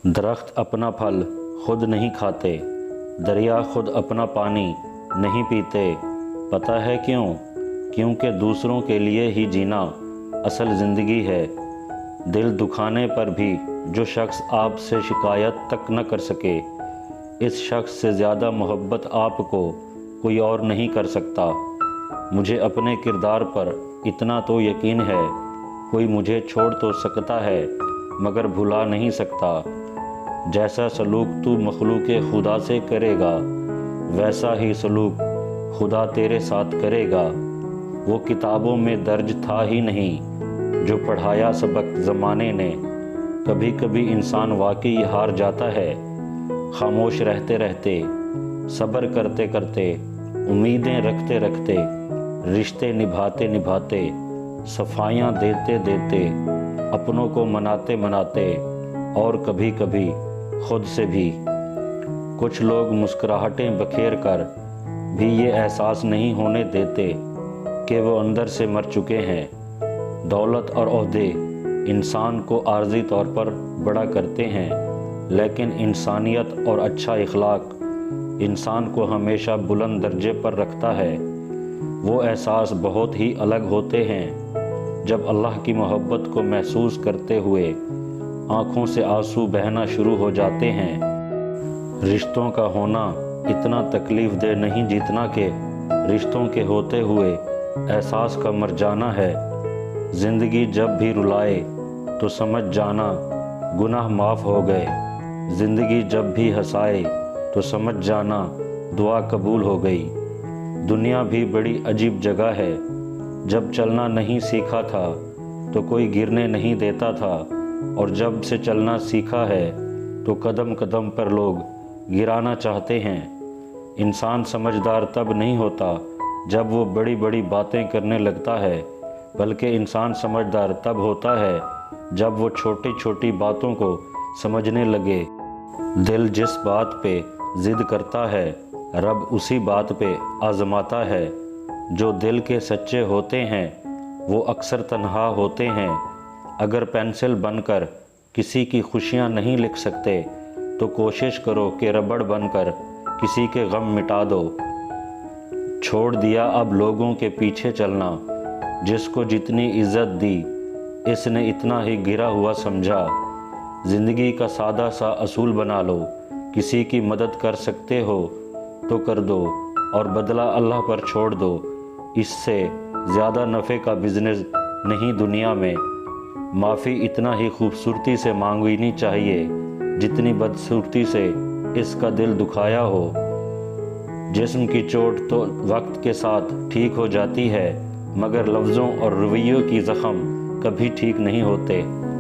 درخت اپنا پھل خود نہیں کھاتے، دریا خود اپنا پانی نہیں پیتے۔ پتہ ہے کیوں؟ کیونکہ دوسروں کے لیے ہی جینا اصل زندگی ہے۔ دل دکھانے پر بھی جو شخص آپ سے شکایت تک نہ کر سکے، اس شخص سے زیادہ محبت آپ کو کوئی اور نہیں کر سکتا۔ مجھے اپنے کردار پر اتنا تو یقین ہے، کوئی مجھے چھوڑ تو سکتا ہے مگر بھلا نہیں سکتا۔ جیسا سلوک تو مخلوق خدا سے کرے گا، ویسا ہی سلوک خدا تیرے ساتھ کرے گا۔ وہ کتابوں میں درج تھا ہی نہیں جو پڑھایا سبق زمانے نے۔ کبھی کبھی انسان واقعی ہار جاتا ہے، خاموش رہتے رہتے، صبر کرتے کرتے، امیدیں رکھتے رکھتے، رشتے نبھاتے نبھاتے، صفائیاں دیتے دیتے، اپنوں کو مناتے مناتے، اور کبھی کبھی خود سے بھی۔ کچھ لوگ مسکراہٹیں بکھیر کر بھی یہ احساس نہیں ہونے دیتے کہ وہ اندر سے مر چکے ہیں۔ دولت اور عہدے انسان کو عارضی طور پر بڑا کرتے ہیں، لیکن انسانیت اور اچھا اخلاق انسان کو ہمیشہ بلند درجے پر رکھتا ہے۔ وہ احساس بہت ہی الگ ہوتے ہیں جب اللہ کی محبت کو محسوس کرتے ہوئے آنکھوں سے آنسو بہنا شروع ہو جاتے ہیں۔ رشتوں کا ہونا اتنا تکلیف دہ نہیں جتنا کہ رشتوں کے ہوتے ہوئے احساس کا مر جانا ہے۔ زندگی جب بھی رلائے تو سمجھ جانا گناہ معاف ہو گئے، زندگی جب بھی ہنسائے تو سمجھ جانا دعا قبول ہو گئی۔ دنیا بھی بڑی عجیب جگہ ہے، جب چلنا نہیں سیکھا تھا تو کوئی گرنے نہیں دیتا تھا، اور جب سے چلنا سیکھا ہے تو قدم قدم پر لوگ گرانا چاہتے ہیں۔ انسان سمجھدار تب نہیں ہوتا جب وہ بڑی بڑی باتیں کرنے لگتا ہے، بلکہ انسان سمجھدار تب ہوتا ہے جب وہ چھوٹی چھوٹی باتوں کو سمجھنے لگے۔ دل جس بات پہ ضد کرتا ہے، رب اسی بات پہ آزماتا ہے۔ جو دل کے سچے ہوتے ہیں وہ اکثر تنہا ہوتے ہیں۔ اگر پینسل بن کر کسی کی خوشیاں نہیں لکھ سکتے تو کوشش کرو کہ ربڑ بن کر کسی کے غم مٹا دو۔ چھوڑ دیا اب لوگوں کے پیچھے چلنا، جس کو جتنی عزت دی اس نے اتنا ہی گرا ہوا سمجھا۔ زندگی کا سادہ سا اصول بنا لو، کسی کی مدد کر سکتے ہو تو کر دو اور بدلہ اللہ پر چھوڑ دو۔ اس سے زیادہ نفع کا بزنس نہیں دنیا میں۔ معافی اتنا ہی خوبصورتی سے مانگنی چاہیے جتنی بدصورتی سے اس کا دل دکھایا ہو۔ جسم کی چوٹ تو وقت کے ساتھ ٹھیک ہو جاتی ہے، مگر لفظوں اور رویوں کی زخم کبھی ٹھیک نہیں ہوتے۔